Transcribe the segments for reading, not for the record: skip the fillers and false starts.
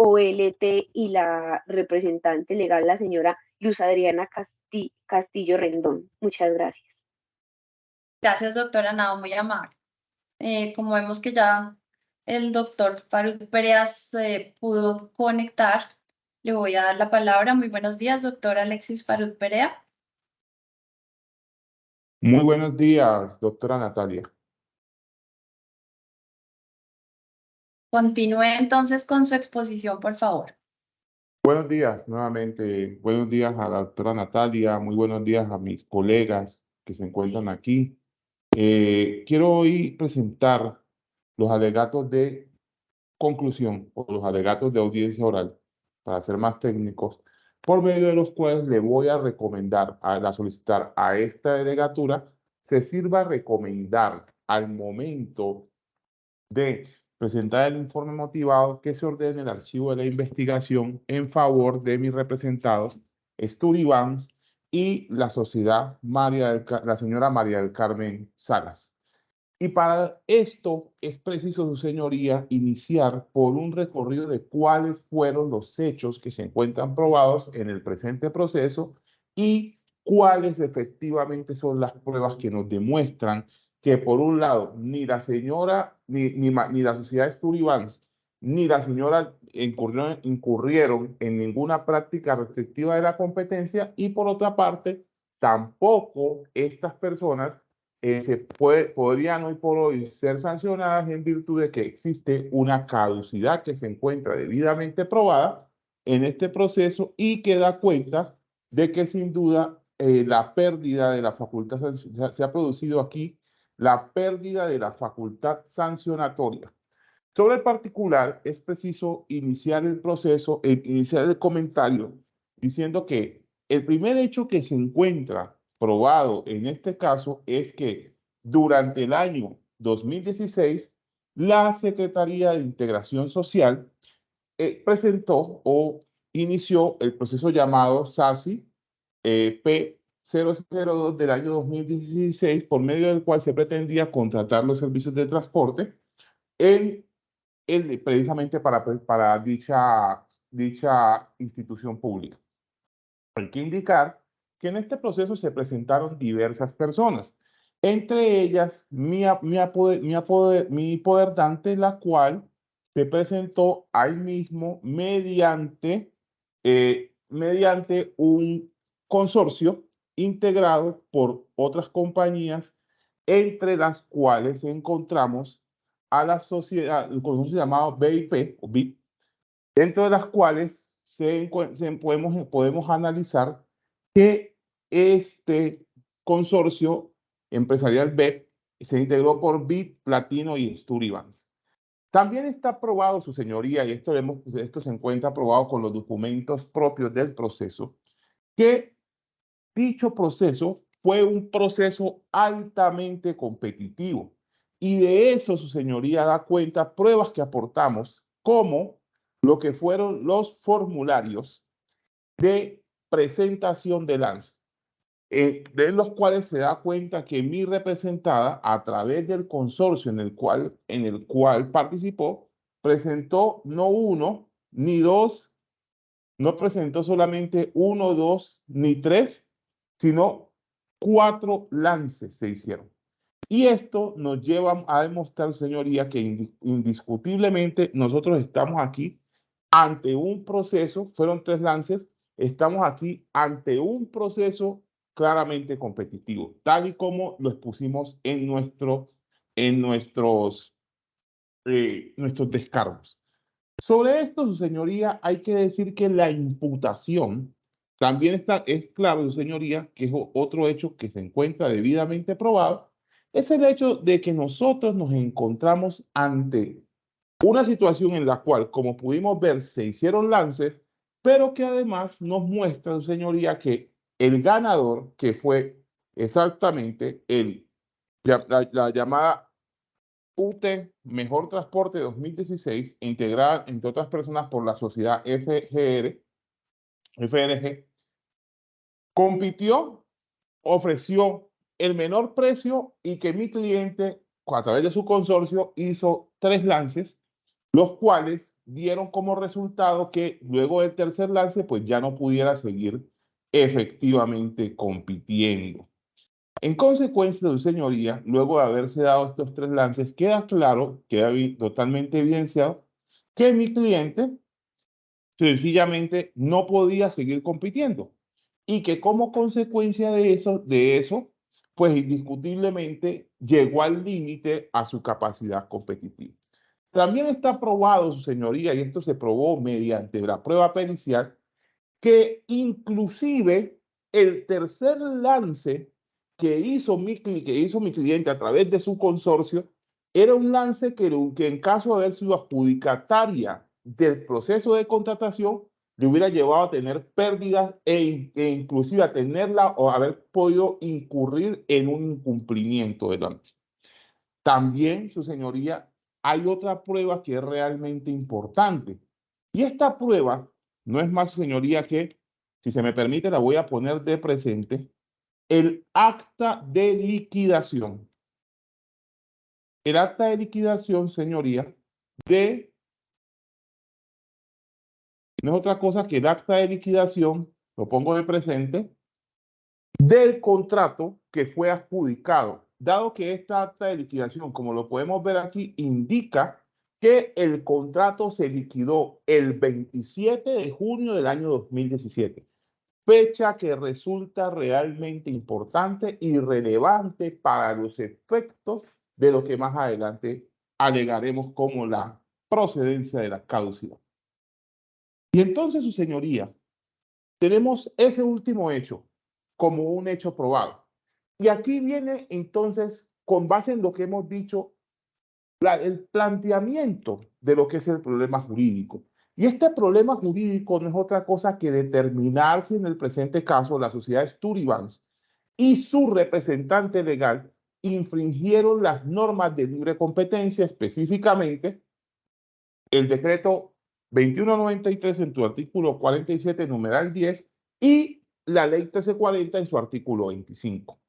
OLT y la representante legal, la señora Luz Adriana Castillo Rendón. Muchas gracias. Gracias, doctora Nao, muy amable. Como vemos que ya el doctor Farud Perea se pudo conectar, le voy a dar la palabra. Muy buenos días, doctor Alexis Farud Perea. Muy buenos días, doctora Natalia. Continúe entonces con su exposición, por favor. Buenos días nuevamente. Buenos días a la doctora Natalia. Muy buenos días a mis colegas que se encuentran aquí. Quiero hoy presentar los alegatos de conclusión o los alegatos de audiencia oral, para ser más técnicos, por medio de los cuales le voy a recomendar, a solicitar a esta delegatura se sirva a recomendar al momento de presentar el informe motivado que se ordene el archivo de la investigación en favor de mis representados, Sturdivance y la sociedad la señora María del Carmen Salas. Y para esto es preciso, su señoría, iniciar por un recorrido de cuáles fueron los hechos que se encuentran probados en el presente proceso y cuáles efectivamente son las pruebas que nos demuestran que, por un lado, ni la señora, ni la sociedad Sturdivance, ni la señora incurrieron en ninguna práctica restrictiva de la competencia, y por otra parte, tampoco estas personas podrían hoy por hoy ser sancionadas en virtud de que existe una caducidad que se encuentra debidamente probada en este proceso y que da cuenta de que sin duda la pérdida de la facultad se ha producido aquí, la pérdida de la facultad sancionatoria. Sobre el particular, es preciso iniciar el proceso, iniciar el comentario, diciendo que el primer hecho que se encuentra probado en este caso es que durante el año 2016, la Secretaría de Integración Social presentó o inició el proceso llamado SASI P002 del año 2016, por medio del cual se pretendía contratar los servicios de transporte precisamente para dicha institución pública. Hay que indicar que en este proceso se presentaron diversas personas, entre ellas mi poderdante, la cual se presentó ahí mismo mediante un consorcio integrado por otras compañías, entre las cuales encontramos a la sociedad, el consorcio llamado BIP, o BIP, dentro de las cuales podemos analizar que este consorcio empresarial BIP se integró por BIP, Platino y Sturdivance. También está probado, su señoría, y esto se encuentra probado con los documentos propios del proceso, que dicho proceso fue un proceso altamente competitivo. Y de eso, su señoría, da cuenta pruebas que aportamos, como lo que fueron los formularios de presentación de lance, de los cuales se da cuenta que mi representada, a través del consorcio en el cual participó, presentó no uno ni dos, no presentó solamente uno, dos ni tres, sino 4 lances se hicieron. Y esto nos lleva a demostrar, señoría, que indiscutiblemente nosotros estamos aquí ante un proceso, fueron 3 lances, estamos aquí ante un proceso claramente competitivo, tal y como lo expusimos en nuestros descargos. Sobre esto, su señoría, hay que decir que la imputación también es claro, su señoría, que es otro hecho que se encuentra debidamente probado, es el hecho de que nosotros nos encontramos ante una situación en la cual, como pudimos ver, se hicieron lances, pero que además nos muestra, su señoría, que el ganador, que fue exactamente la llamada UT Mejor Transporte 2016, integrada, entre otras personas, por la sociedad FRG, compitió, ofreció el menor precio, y que mi cliente, a través de su consorcio, hizo 3 lances, los cuales dieron como resultado que luego del tercer lance, pues ya no pudiera seguir efectivamente compitiendo. En consecuencia, su señoría, luego de haberse dado estos tres lances, queda claro, queda totalmente evidenciado, que mi cliente sencillamente no podía seguir compitiendo y que como consecuencia de eso, pues indiscutiblemente llegó al límite a su capacidad competitiva. También está probado, su señoría, y esto se probó mediante la prueba pericial, que inclusive el tercer lance que hizo mi cliente a través de su consorcio era un lance que en caso de haber sido adjudicataria del proceso de contratación, le hubiera llevado a tener pérdidas e inclusive a tenerla o haber podido incurrir en un incumplimiento del lance. También, su señoría, hay otra prueba que es realmente importante. Y esta prueba no es más, su señoría, que, si se me permite, la voy a poner de presente, el acta de liquidación. El acta de liquidación, señoría, no es otra cosa que el acta de liquidación, lo pongo de presente, del contrato que fue adjudicado. Dado que esta acta de liquidación, como lo podemos ver aquí, indica que el contrato se liquidó el 27 de junio del año 2017, fecha que resulta realmente importante y relevante para los efectos de lo que más adelante alegaremos como la procedencia de la caducidad. Y entonces, su señoría, tenemos ese último hecho como un hecho probado. Y aquí viene entonces, con base en lo que hemos dicho, el planteamiento de lo que es el problema jurídico. Y este problema jurídico no es otra cosa que determinar si en el presente caso la sociedad Sturivans y su representante legal infringieron las normas de libre competencia, específicamente el decreto 2193 en su artículo 47, numeral 10, y la ley 1340 en su artículo 25.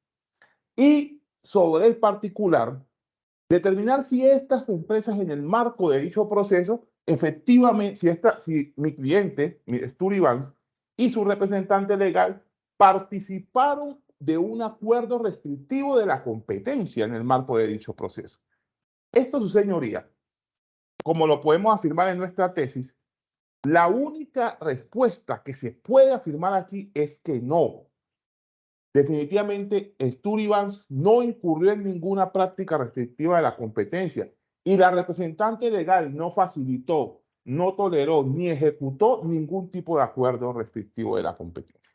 Y sobre el particular, determinar si estas empresas en el marco de dicho proceso, efectivamente, si mi cliente, Sturivans, y su representante legal participaron de un acuerdo restrictivo de la competencia en el marco de dicho proceso. Esto, su señoría, como lo podemos afirmar en nuestra tesis, la única respuesta que se puede afirmar aquí es que no. Definitivamente, Sturivans no incurrió en ninguna práctica restrictiva de la competencia y la representante legal no facilitó, no toleró ni ejecutó ningún tipo de acuerdo restrictivo de la competencia.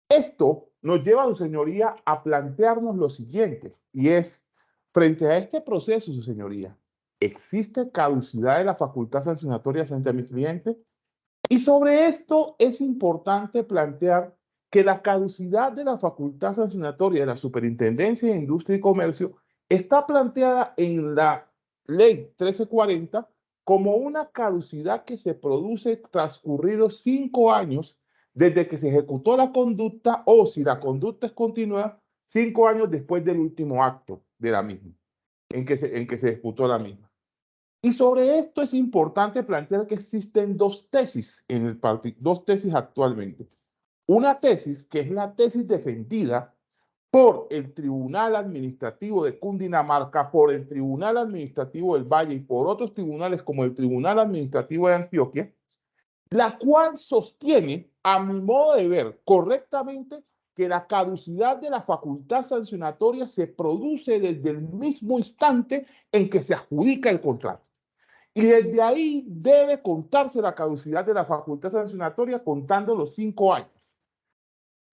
Esto nos lleva, su señoría, a plantearnos lo siguiente, y es, frente a este proceso, su señoría, ¿existe caducidad de la facultad sancionatoria frente a mi cliente? Y sobre esto es importante plantear que la caducidad de la facultad sancionatoria de la Superintendencia de Industria y Comercio está planteada en la Ley 1340 como una caducidad que se produce transcurridos 5 años desde que se ejecutó la conducta o, si la conducta es continuada, 5 años después del último acto de la misma, en que se ejecutó la misma. Y sobre esto es importante plantear que existen dos tesis actualmente. Una tesis que es la tesis defendida por el Tribunal Administrativo de Cundinamarca, por el Tribunal Administrativo del Valle y por otros tribunales como el Tribunal Administrativo de Antioquia, la cual sostiene, a mi modo de ver, correctamente, que la caducidad de la facultad sancionatoria se produce desde el mismo instante en que se adjudica el contrato. Y desde ahí debe contarse la caducidad de la facultad sancionatoria contando los 5 años.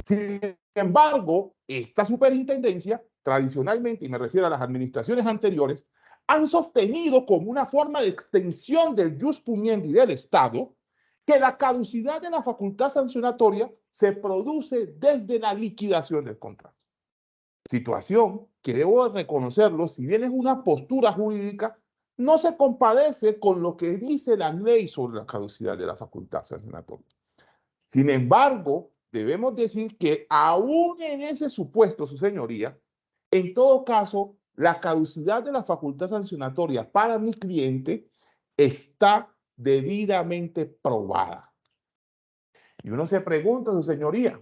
Sin embargo, esta superintendencia, tradicionalmente, y me refiero a las administraciones anteriores, han sostenido como una forma de extensión del jus puniendi del Estado que la caducidad de la facultad sancionatoria se produce desde la liquidación del contrato. Situación que debo reconocerlo, si bien es una postura jurídica, no se compadece con lo que dice la ley sobre la caducidad de la facultad sancionatoria. Sin embargo, debemos decir que aún en ese supuesto, su señoría, en todo caso, la caducidad de la facultad sancionatoria para mi cliente está debidamente probada. Y uno se pregunta, su señoría,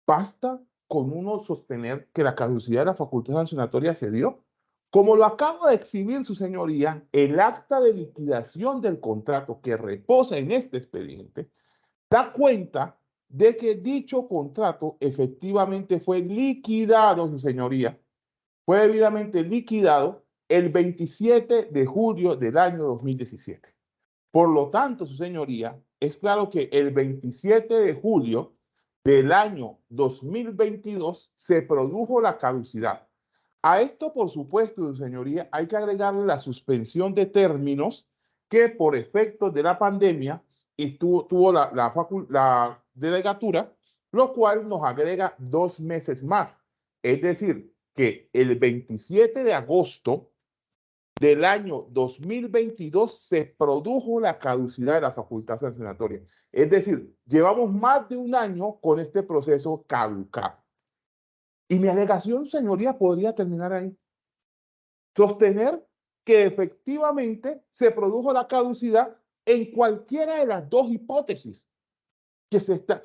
¿basta con uno sostener que la caducidad de la facultad sancionatoria se dio? Como lo acaba de exhibir su señoría, el acta de liquidación del contrato que reposa en este expediente da cuenta de que dicho contrato efectivamente fue liquidado, su señoría, fue debidamente liquidado el 27 de julio del año 2017. Por lo tanto, su señoría, es claro que el 27 de julio del año 2022 se produjo la caducidad. A esto, por supuesto, su señoría, hay que agregarle la suspensión de términos que por efectos de la pandemia tuvo la delegatura, lo cual nos agrega 2 meses más. Es decir, que el 27 de agosto del año 2022 se produjo la caducidad de la facultad sancionatoria. Es decir, llevamos más de un año con este proceso caducado. Y mi alegación, señoría, podría terminar ahí. Sostener que efectivamente se produjo la caducidad en cualquiera de las dos hipótesis que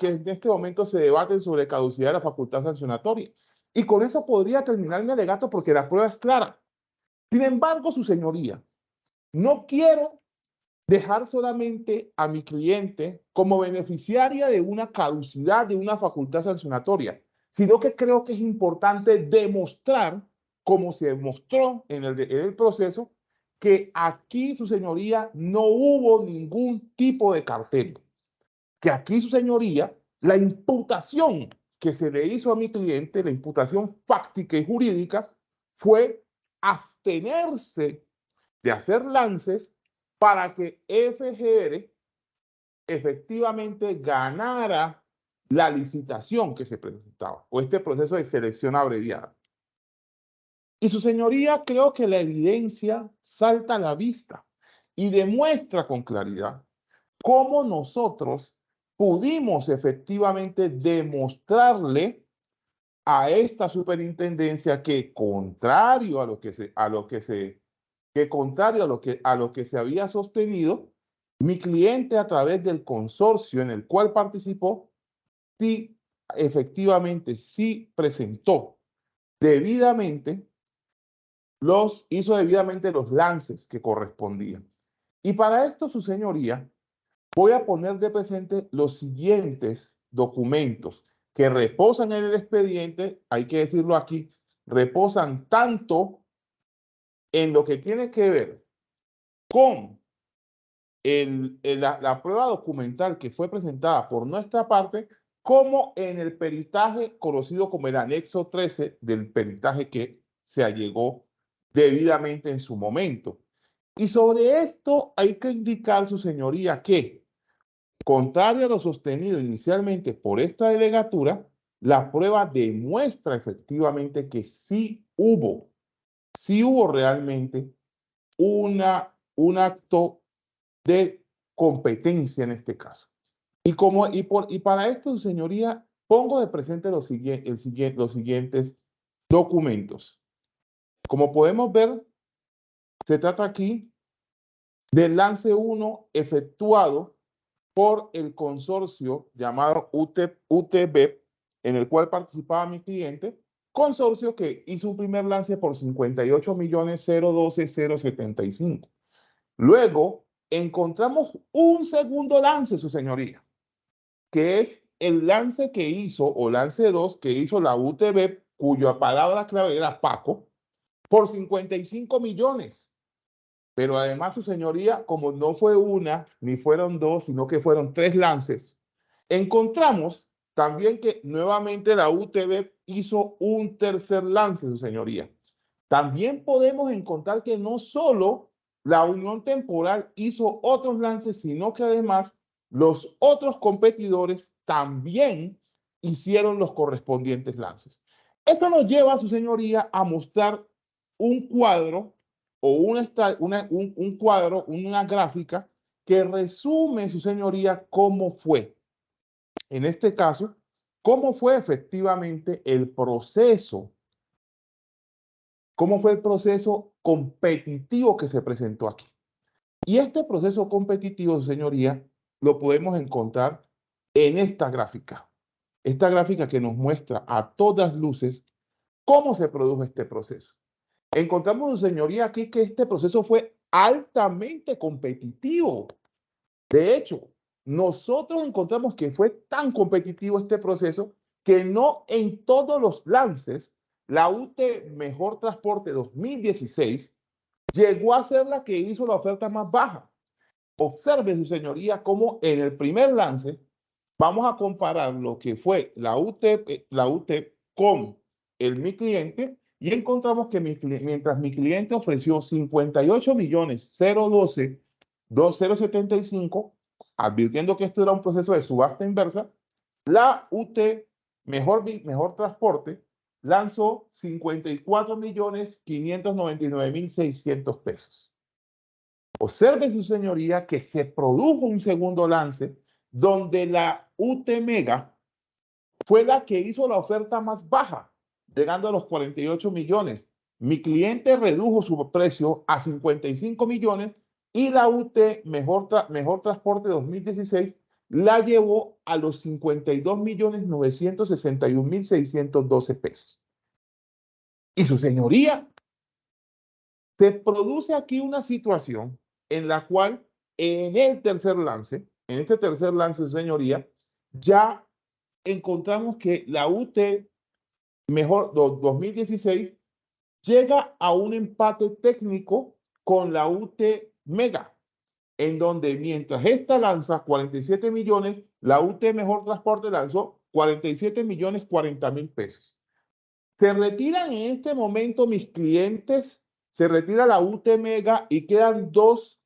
en este momento se debaten sobre caducidad de la facultad sancionatoria. Y con eso podría terminar mi alegato porque la prueba es clara. Sin embargo, su señoría, no quiero dejar solamente a mi cliente como beneficiaria de una caducidad de una facultad sancionatoria, sino que creo que es importante demostrar, como se demostró en el proceso, que aquí, su señoría, no hubo ningún tipo de cartel. Que aquí, su señoría, la imputación que se le hizo a mi cliente, la imputación fáctica y jurídica, fue abstenerse de hacer lances para que FGR efectivamente ganara la licitación que se presentaba, o este proceso de selección abreviada. Y su señoría, creo que la evidencia salta a la vista y demuestra con claridad cómo nosotros pudimos efectivamente demostrarle a esta superintendencia que contrario a lo que se había sostenido, mi cliente a través del consorcio en el cual participó, sí, efectivamente, sí presentó debidamente hizo debidamente los lances que correspondían. Y para esto, su señoría, voy a poner de presente los siguientes documentos que reposan en el expediente, hay que decirlo aquí, reposan tanto en lo que tiene que ver con la prueba documental que fue presentada por nuestra parte, como en el peritaje conocido como el anexo 13 del peritaje que se allegó debidamente en su momento. Y sobre esto hay que indicar, su señoría, que, contrario a lo sostenido inicialmente por esta delegatura, la prueba demuestra efectivamente que sí hubo realmente un acto de competencia en este caso. Y para esto, su señoría, pongo de presente los siguientes documentos. Como podemos ver, se trata aquí del lance 1 efectuado por el consorcio llamado UTB, en el cual participaba mi cliente, consorcio que hizo un primer lance por 58.012.075. Luego encontramos un segundo lance, su señoría, que es el lance que hizo, o lance 2, que hizo la UTB, cuya palabra clave era Paco, por 55 millones. Pero además, su señoría, como no fue una, ni fueron dos, sino que fueron 3 lances, encontramos también que nuevamente la UTB hizo un tercer lance, su señoría. También podemos encontrar que no solo la Unión Temporal hizo otros lances, sino que además los otros competidores también hicieron los correspondientes lances. Esto nos lleva, su señoría, a mostrar un cuadro o un cuadro, una gráfica que resume, su señoría, cómo fue, en este caso, cómo fue efectivamente el proceso, cómo fue el proceso competitivo que se presentó aquí. Y este proceso competitivo, señoría, lo podemos encontrar en esta gráfica. Esta gráfica que nos muestra a todas luces cómo se produjo este proceso. Encontramos, señoría, aquí que este proceso fue altamente competitivo. De hecho, nosotros encontramos que fue tan competitivo este proceso que no en todos los lances la UT Mejor Transporte 2016 llegó a ser la que hizo la oferta más baja. Observe, su señoría, cómo en el primer lance vamos a comparar lo que fue la UT con mi cliente y encontramos que mientras mi cliente ofreció 58 millones 012 2075, advirtiendo que esto era un proceso de subasta inversa, la UT Mejor Transporte lanzó 54 millones 599 mil 600 pesos. Observe, su señoría, que se produjo un segundo lance donde la UT Mega fue la que hizo la oferta más baja, llegando a los 48 millones. Mi cliente redujo su precio a 55 millones y la UT Mejor Transporte 2016 la llevó a los 52 millones 961 mil 612 pesos. Y su señoría, se produce aquí una situación en la cual en este tercer lance, señoría, ya encontramos que la UT Mejor 2016 llega a un empate técnico con la UT Mega, en donde mientras esta lanza 47 millones, la UT Mejor Transporte lanzó 47 millones 40 mil pesos. Se retiran en este momento mis clientes, se retira la UT Mega y quedan dos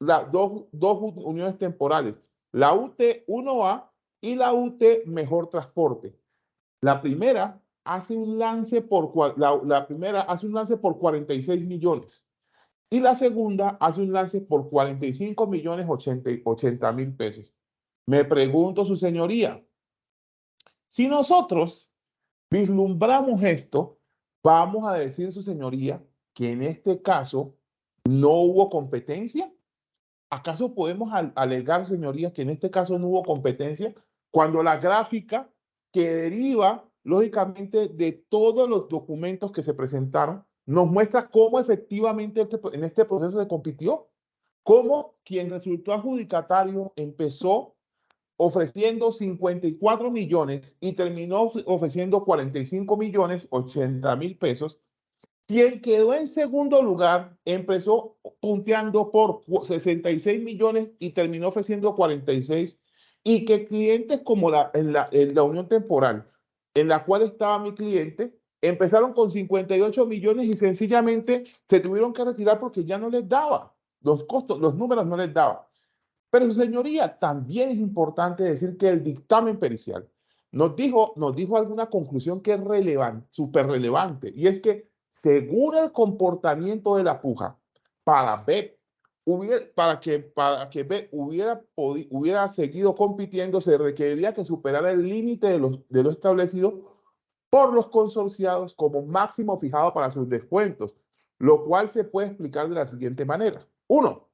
uniones temporales, la UT 1A y la UT Mejor Transporte. La primera hace un lance por, la primera hace un lance por 46 millones y la segunda hace un lance por 45 millones 80 mil pesos. Me pregunto, su señoría, si nosotros vislumbramos esto, vamos a decir, su señoría, que en este caso no hubo competencia. ¿Acaso podemos alegar, señorías, que en este caso no hubo competencia cuando la gráfica que deriva, lógicamente, de todos los documentos que se presentaron, nos muestra cómo efectivamente en este proceso se compitió? Cómo quien resultó adjudicatario empezó ofreciendo 54 millones y terminó ofreciendo 45 millones 80 mil pesos. Quien quedó en segundo lugar empezó punteando por 66 millones y terminó ofreciendo 46. Y que clientes como en la unión temporal, en la cual estaba mi cliente, empezaron con 58 millones y sencillamente se tuvieron que retirar porque ya no les daba. Los costos, los números no les daban. Pero, su señoría, también es importante decir que el dictamen pericial nos dijo alguna conclusión que es relevante, súper relevante, y es que según el comportamiento de la puja, para que B hubiera seguido compitiendo, se requeriría que superara el límite de lo establecido por los consorciados como máximo fijado para sus descuentos, lo cual se puede explicar de la siguiente manera. Uno,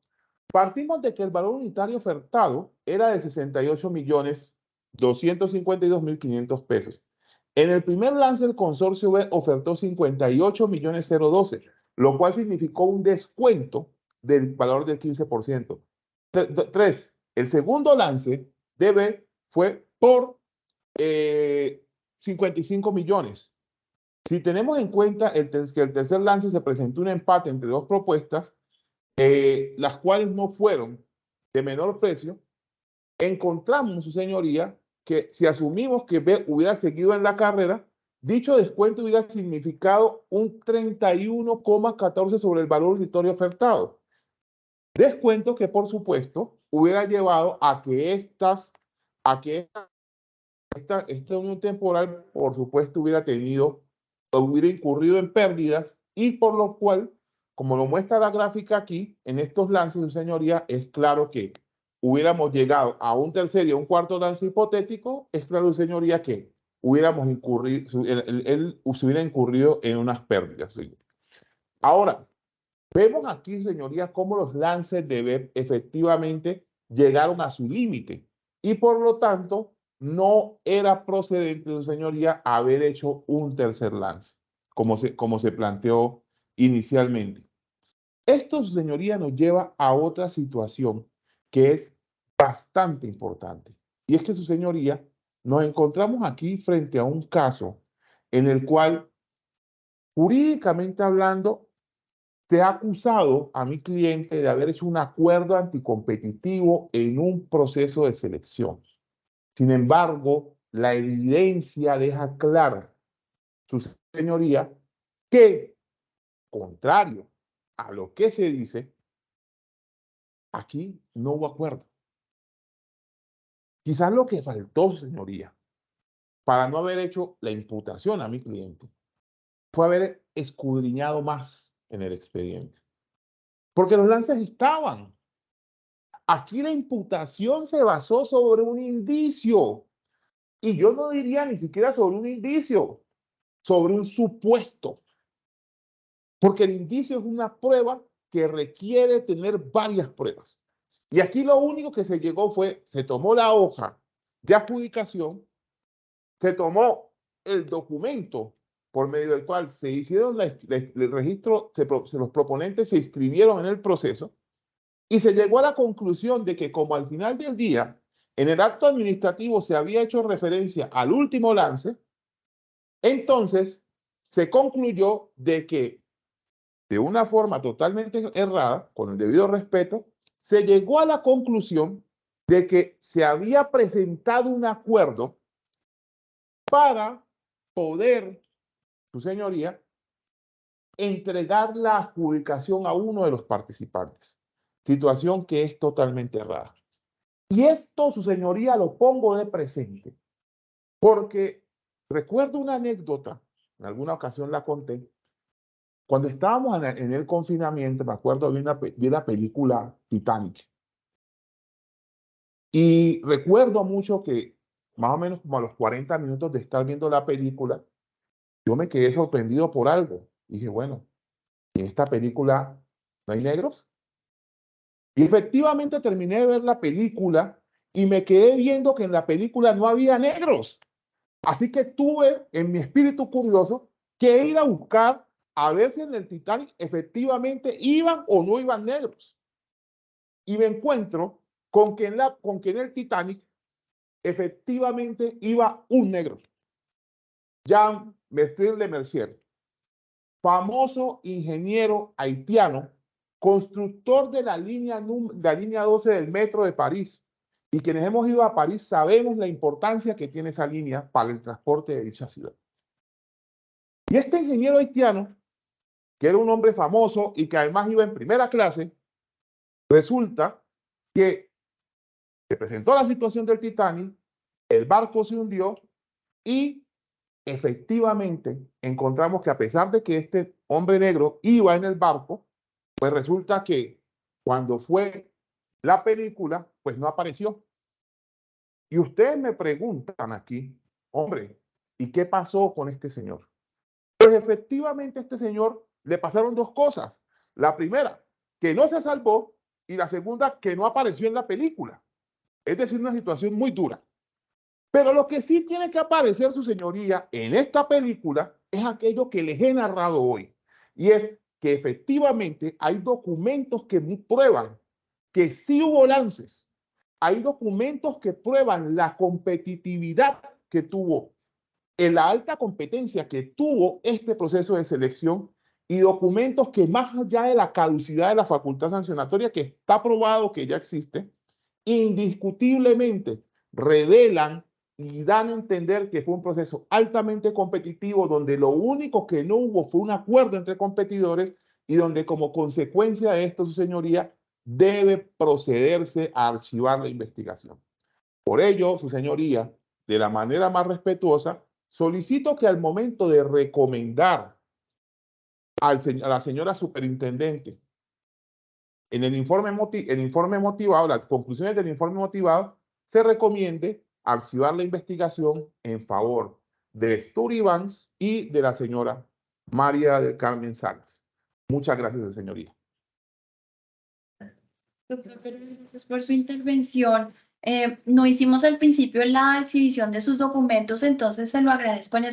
partimos de que el valor unitario ofertado era de 68 millones 252 mil 500 pesos. En el primer lance, el consorcio B ofertó 58 millones 012, lo cual significó un descuento del valor del 15%. Tres, el segundo lance de B fue por 55 millones. Si tenemos en cuenta que el tercer lance se presentó un empate entre dos propuestas, las cuales no fueron de menor precio, encontramos, su señoría, que si asumimos que B hubiera seguido en la carrera, dicho descuento hubiera significado un 31,14 sobre el valor unitario ofertado. Descuento que, por supuesto, hubiera llevado a que esta unión temporal, por supuesto, hubiera incurrido en pérdidas y por lo cual, como lo muestra la gráfica aquí, en estos lances, su señoría, es claro que hubiéramos llegado a un tercer y a un cuarto lance hipotético, es claro, su señoría, que hubiéramos él se hubiera incurrido en unas pérdidas. ¿Sí? Ahora, Vemos aquí, señoría, cómo los lances de Webb efectivamente llegaron a su límite y por lo tanto no era procedente, su señoría, haber hecho un tercer lance, como se planteó inicialmente. Esto, su señoría, nos lleva a otra situación que es bastante importante. Y es que, su señoría, nos encontramos aquí frente a un caso en el cual, jurídicamente hablando, se ha acusado a mi cliente de haber hecho un acuerdo anticompetitivo en un proceso de selección. Sin embargo, la evidencia deja clara, su señoría, que, contrario a lo que se dice, aquí no hubo acuerdo. Quizás lo que faltó, señoría, para no haber hecho la imputación a mi cliente, fue haber escudriñado más en el expediente. Porque los lances estaban. Aquí la imputación se basó sobre un indicio. Y yo no diría ni siquiera sobre un indicio, sobre un supuesto. Porque el indicio es una prueba que requiere tener varias pruebas. Y aquí lo único que se llegó fue, se tomó la hoja de adjudicación, se tomó el documento por medio del cual se hicieron el registro, los proponentes se inscribieron en el proceso y se llegó a la conclusión de que como al final del día en el acto administrativo se había hecho referencia al último lance, entonces se concluyó de que de una forma totalmente errada, con el debido respeto, se llegó a la conclusión de que se había presentado un acuerdo para poder, su señoría, entregar la adjudicación a uno de los participantes, situación que es totalmente errada. Y esto, su señoría, lo pongo de presente, porque recuerdo una anécdota, en alguna ocasión la conté, cuando estábamos en el confinamiento, me acuerdo, vi la película Titanic. Y recuerdo mucho que más o menos como a los 40 minutos de estar viendo la película, yo me quedé sorprendido por algo. Dije, bueno, ¿en esta película no hay negros? Y efectivamente terminé de ver la película y me quedé viendo que en la película no había negros. Así que tuve en mi espíritu curioso que ir a buscar a ver si en el Titanic efectivamente iban o no iban negros. Y me encuentro con que en el Titanic efectivamente iba un negro, Jean Mestre de Mercier, famoso ingeniero haitiano, constructor de la línea 12 del metro de París. Y quienes hemos ido a París sabemos la importancia que tiene esa línea para el transporte de dicha ciudad. Y este ingeniero haitiano, que era un hombre famoso y que además iba en primera clase, resulta que se presentó la situación del Titanic, el barco se hundió y efectivamente encontramos que a pesar de que este hombre negro iba en el barco, pues resulta que cuando fue la película, pues no apareció. Y ustedes me preguntan aquí, hombre, ¿y qué pasó con este señor? Pues efectivamente a este señor le pasaron dos cosas. La primera, que no se salvó, y la segunda, que no apareció en la película. Es decir, una situación muy dura. Pero lo que sí tiene que aparecer, su señoría, en esta película es aquello que les he narrado hoy. Y es que efectivamente hay documentos que prueban que sí hubo lances. Hay documentos que prueban la competitividad que tuvo, en la alta competencia que tuvo este proceso de selección y documentos que más allá de la caducidad de la facultad sancionatoria, que está probado que ya existe, indiscutiblemente revelan y dan a entender que fue un proceso altamente competitivo donde lo único que no hubo fue un acuerdo entre competidores y donde como consecuencia de esto, su señoría, debe procederse a archivar la investigación. Por ello, su señoría, de la manera más respetuosa, solicito que al momento de recomendar a la señora superintendente en el informe motivado, las conclusiones del informe motivado, se recomiende archivar la investigación en favor de Stuart Vance y de la señora María del Carmen Salas. Muchas gracias, señoría. Doctor, gracias por su intervención. No hicimos al principio la exhibición de sus documentos, entonces se lo agradezco en